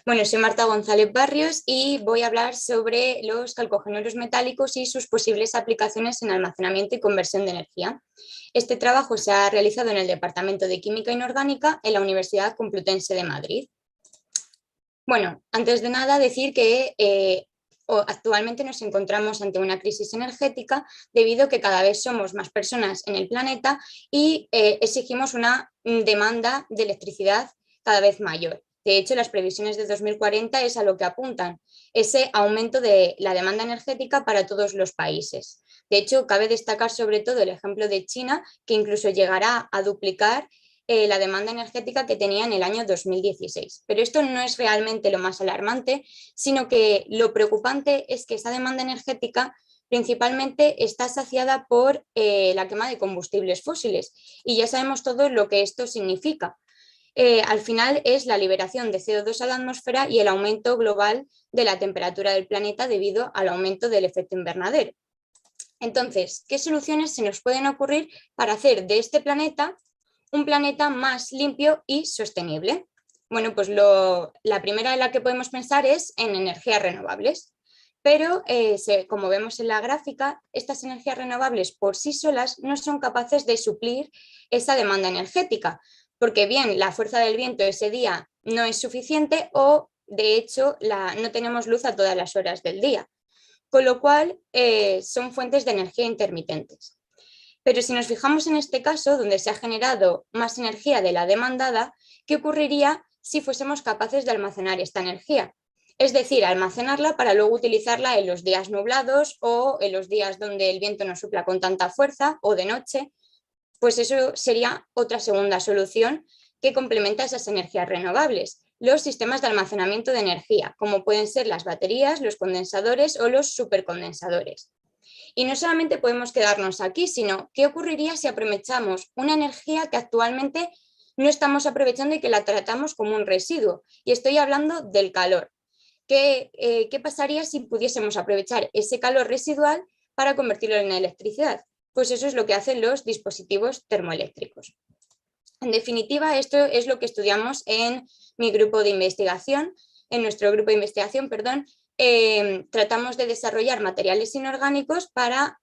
Bueno, soy Marta González Barrios y voy a hablar sobre los calcogéneros metálicos y sus posibles aplicaciones en almacenamiento y conversión de energía. Este trabajo se ha realizado en el Departamento de Química Inorgánica en la Universidad Complutense de Madrid. Bueno, antes de nada decir que actualmente nos encontramos ante una crisis energética debido a que cada vez somos más personas en el planeta y exigimos una demanda de electricidad cada vez mayor. De hecho, las previsiones de 2040 es a lo que apuntan, ese aumento de la demanda energética para todos los países. De hecho, cabe destacar sobre todo el ejemplo de China, que incluso llegará a duplicar la demanda energética que tenía en el año 2016. Pero esto no es realmente lo más alarmante, sino que lo preocupante es que esa demanda energética principalmente está saciada por la quema de combustibles fósiles y ya sabemos todo lo que esto significa. Al final es la liberación de CO2 a la atmósfera y el aumento global de la temperatura del planeta debido al aumento del efecto invernadero. Entonces, ¿qué soluciones se nos pueden ocurrir para hacer de este planeta un planeta más limpio y sostenible? Bueno, pues la primera en la que podemos pensar es en energías renovables, pero como vemos en la gráfica, estas energías renovables por sí solas no son capaces de suplir esa demanda energética, porque bien la fuerza del viento ese día no es suficiente o de hecho no tenemos luz a todas las horas del día, con lo cual son fuentes de energía intermitentes. Pero si nos fijamos en este caso, donde se ha generado más energía de la demandada, ¿qué ocurriría si fuésemos capaces de almacenar esta energía? Es decir, almacenarla para luego utilizarla en los días nublados o en los días donde el viento no sopla con tanta fuerza o de noche, pues eso sería otra segunda solución que complementa esas energías renovables, los sistemas de almacenamiento de energía, como pueden ser las baterías, los condensadores o los supercondensadores. Y no solamente podemos quedarnos aquí, sino qué ocurriría si aprovechamos una energía que actualmente no estamos aprovechando y que la tratamos como un residuo. Y estoy hablando del calor. ¿Qué pasaría si pudiésemos aprovechar ese calor residual para convertirlo en electricidad? Pues eso es lo que hacen los dispositivos termoeléctricos. En definitiva, esto es lo que estudiamos en mi grupo de investigación, en nuestro grupo de investigación, perdón. Tratamos de desarrollar materiales inorgánicos para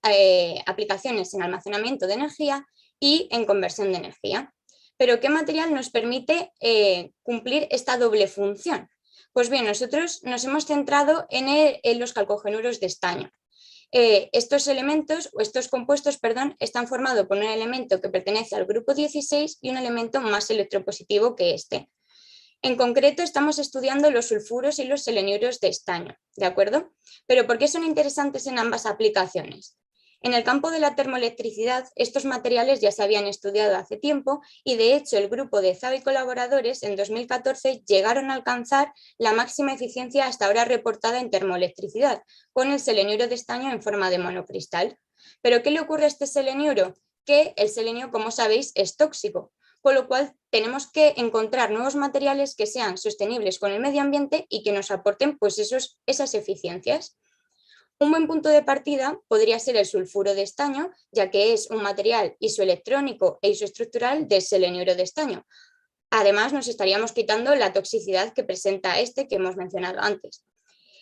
aplicaciones en almacenamiento de energía y en conversión de energía. Pero ¿qué material nos permite cumplir esta doble función? Pues bien, nosotros nos hemos centrado en los calcogénuros de estaño. Estos elementos, o estos compuestos, perdón, están formados por un elemento que pertenece al grupo 16 y un elemento más electropositivo que este. En concreto, estamos estudiando los sulfuros y los seleniuros de estaño, ¿de acuerdo? Pero ¿por qué son interesantes en ambas aplicaciones? En el campo de la termoelectricidad, estos materiales ya se habían estudiado hace tiempo y de hecho el grupo de Zaba y colaboradores en 2014 llegaron a alcanzar la máxima eficiencia hasta ahora reportada en termoelectricidad, con el seleniuro de estaño en forma de monocristal. ¿Pero qué le ocurre a este seleniuro? Que el selenio, como sabéis, es tóxico, con lo cual tenemos que encontrar nuevos materiales que sean sostenibles con el medio ambiente y que nos aporten pues esas eficiencias. Un buen punto de partida podría ser el sulfuro de estaño, ya que es un material isoelectrónico e isoestructural de seleniuro de estaño. Además, nos estaríamos quitando la toxicidad que presenta este que hemos mencionado antes.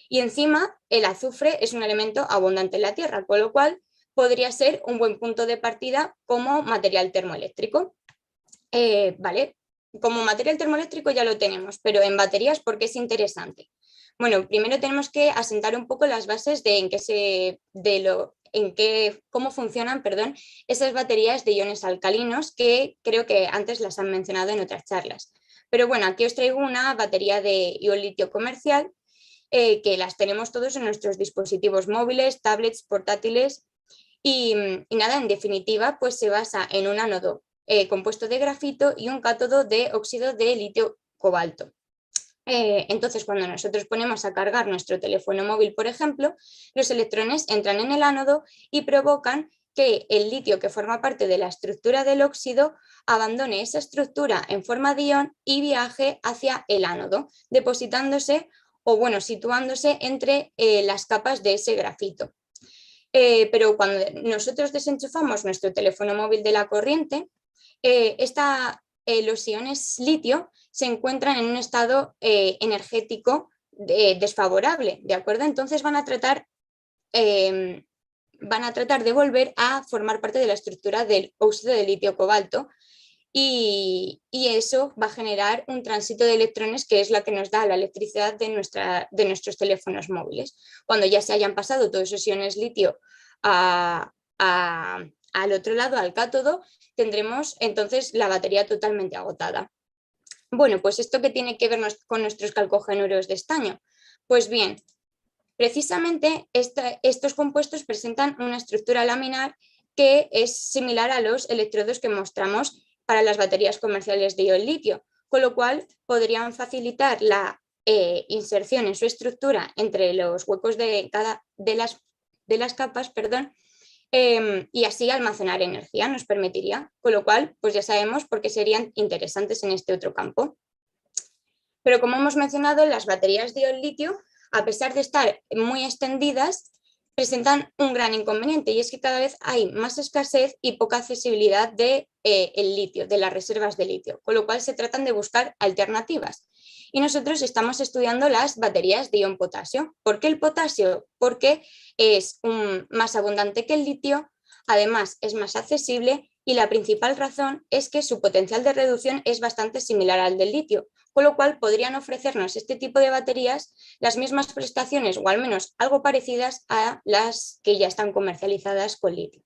Y encima, el azufre es un elemento abundante en la Tierra, con lo cual podría ser un buen punto de partida como material termoeléctrico. Vale, como material termoeléctrico ya lo tenemos, pero en baterías, ¿por qué es interesante? Bueno, primero tenemos que asentar un poco las bases cómo funcionan, perdón, esas baterías de iones alcalinos que creo que antes las han mencionado en otras charlas. Pero bueno, aquí os traigo una batería de ion litio comercial que las tenemos todos en nuestros dispositivos móviles, tablets, portátiles y nada, en definitiva, pues se basa en un ánodo compuesto de grafito y un cátodo de óxido de litio cobalto. Entonces, cuando nosotros ponemos a cargar nuestro teléfono móvil, por ejemplo, los electrones entran en el ánodo y provocan que el litio que forma parte de la estructura del óxido abandone esa estructura en forma de ion y viaje hacia el ánodo, depositándose o bueno, situándose entre las capas de ese grafito. Pero cuando nosotros desenchufamos nuestro teléfono móvil de la corriente, los iones litio se encuentran en un estado energético desfavorable, ¿de acuerdo? Entonces van a tratar de volver a formar parte de la estructura del óxido de litio-cobalto y eso va a generar un tránsito de electrones que es la que nos da la electricidad de nuestros teléfonos móviles. Cuando ya se hayan pasado todos esos iones litio al otro lado, al cátodo, tendremos entonces la batería totalmente agotada. Bueno, pues ¿esto qué tiene que ver con nuestros calcogénuros de estaño? Pues bien, precisamente estos compuestos presentan una estructura laminar que es similar a los electrodos que mostramos para las baterías comerciales de ion litio, con lo cual podrían facilitar la inserción en su estructura entre los huecos de las capas, perdón, y así almacenar energía nos permitiría, con lo cual pues ya sabemos por qué serían interesantes en este otro campo. Pero como hemos mencionado, las baterías de ion litio, a pesar de estar muy extendidas, presentan un gran inconveniente y es que cada vez hay más escasez y poca accesibilidad de el litio, de las reservas de litio, con lo cual se tratan de buscar alternativas. Y nosotros estamos estudiando las baterías de ion potasio. ¿Por qué el potasio? Porque es más abundante que el litio, además es más accesible y la principal razón es que su potencial de reducción es bastante similar al del litio, con lo cual podrían ofrecernos este tipo de baterías las mismas prestaciones o al menos algo parecidas a las que ya están comercializadas con litio.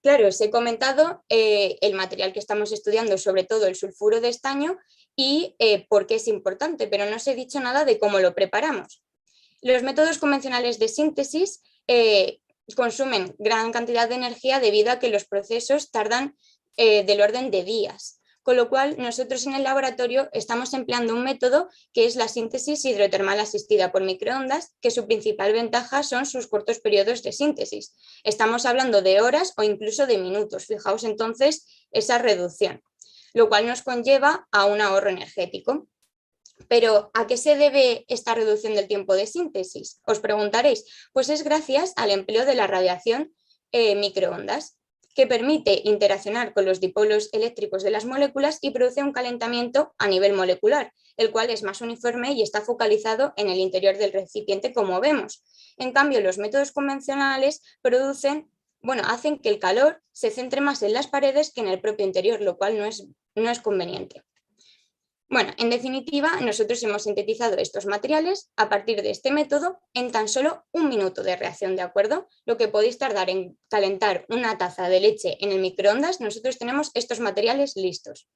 Claro, os he comentado el material que estamos estudiando, sobre todo el sulfuro de estaño y por qué es importante, pero no os he dicho nada de cómo lo preparamos. Los métodos convencionales de síntesis consumen gran cantidad de energía debido a que los procesos tardan del orden de días, con lo cual nosotros en el laboratorio estamos empleando un método que es la síntesis hidrotermal asistida por microondas, que su principal ventaja son sus cortos periodos de síntesis. Estamos hablando de horas o incluso de minutos, fijaos entonces esa reducción, lo cual nos conlleva a un ahorro energético. Pero ¿a qué se debe esta reducción del tiempo de síntesis? Os preguntaréis. Pues es gracias al empleo de la radiación microondas, que permite interaccionar con los dipolos eléctricos de las moléculas y produce un calentamiento a nivel molecular, el cual es más uniforme y está focalizado en el interior del recipiente, como vemos. En cambio, los métodos convencionales hacen que el calor se centre más en las paredes que en el propio interior, lo cual no es conveniente. Bueno, en definitiva, nosotros hemos sintetizado estos materiales a partir de este método en tan solo 1 minuto de reacción, ¿de acuerdo? Lo que podéis tardar en calentar una taza de leche en el microondas, nosotros tenemos estos materiales listos.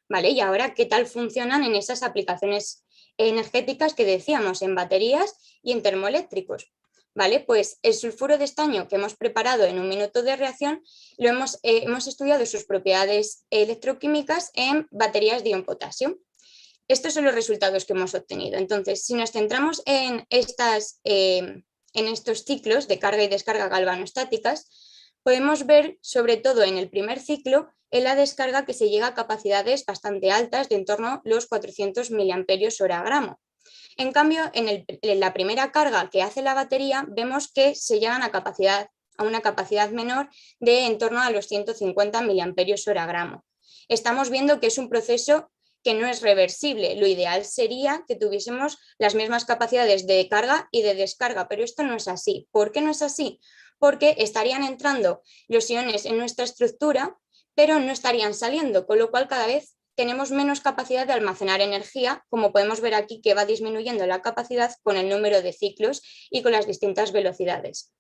Vale, y ahora, ¿qué tal funcionan en esas aplicaciones energéticas que decíamos, en baterías y en termoeléctricos? ¿Vale? Pues el sulfuro de estaño que hemos preparado en 1 minuto de reacción lo hemos estudiado sus propiedades electroquímicas en baterías de ion potasio. Estos son los resultados que hemos obtenido. Entonces, si nos centramos en estos ciclos de carga y descarga galvanostáticas, podemos ver, sobre todo en el primer ciclo, en la descarga que se llega a capacidades bastante altas de en torno a los 400 mAh. En cambio, en la primera carga que hace la batería, vemos que se llegan a una capacidad menor de en torno a los 150 mAh. Estamos viendo que es un proceso que no es reversible. Lo ideal sería que tuviésemos las mismas capacidades de carga y de descarga, pero esto no es así. ¿Por qué no es así? Porque estarían entrando los iones en nuestra estructura, pero no estarían saliendo, con lo cual cada vez tenemos menos capacidad de almacenar energía, como podemos ver aquí que va disminuyendo la capacidad con el número de ciclos y con las distintas velocidades.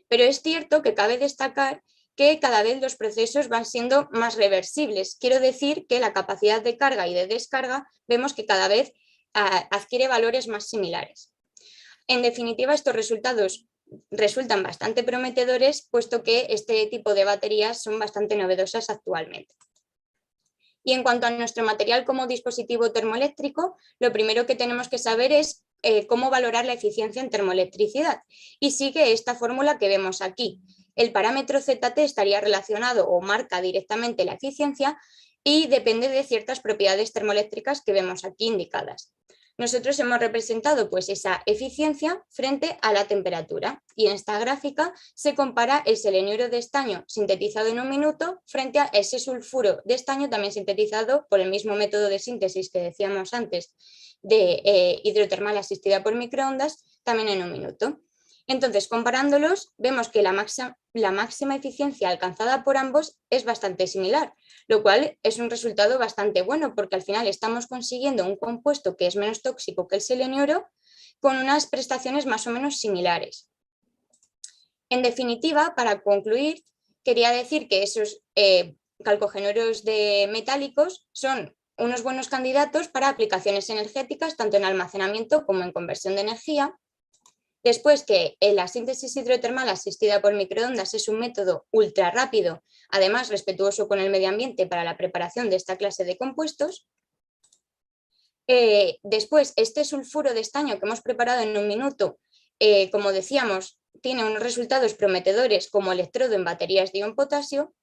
Pero es cierto que cabe destacar que cada vez los procesos van siendo más reversibles. Quiero decir que la capacidad de carga y de descarga vemos que cada vez adquiere valores más similares. En definitiva, estos resultados resultan bastante prometedores, puesto que este tipo de baterías son bastante novedosas actualmente. Y en cuanto a nuestro material como dispositivo termoeléctrico, lo primero que tenemos que saber es cómo valorar la eficiencia en termoelectricidad. Y sigue esta fórmula que vemos aquí. El parámetro ZT estaría relacionado o marca directamente la eficiencia y depende de ciertas propiedades termoeléctricas que vemos aquí indicadas. Nosotros hemos representado pues, esa eficiencia frente a la temperatura y en esta gráfica se compara el seleniuro de estaño sintetizado en 1 minuto frente a ese sulfuro de estaño también sintetizado por el mismo método de síntesis que decíamos antes de hidrotermal asistida por microondas también en 1 minuto. Entonces, comparándolos, vemos que la máxima eficiencia alcanzada por ambos es bastante similar, lo cual es un resultado bastante bueno porque al final estamos consiguiendo un compuesto que es menos tóxico que el seleniuro con unas prestaciones más o menos similares. En definitiva, para concluir, quería decir que esos calcogenuros metálicos son unos buenos candidatos para aplicaciones energéticas, tanto en almacenamiento como en conversión de energía. Después que la síntesis hidrotermal asistida por microondas es un método ultra rápido, además respetuoso con el medio ambiente para la preparación de esta clase de compuestos. Después, este sulfuro de estaño que hemos preparado en 1 minuto, como decíamos, tiene unos resultados prometedores como electrodo en baterías de ion potasio.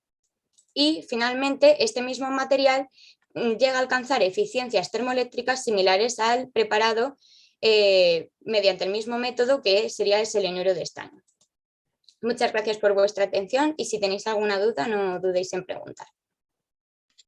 Y finalmente, este mismo material llega a alcanzar eficiencias termoeléctricas similares al preparado mediante el mismo método que sería el seleniuro de estaño. Muchas gracias por vuestra atención y si tenéis alguna duda no dudéis en preguntar.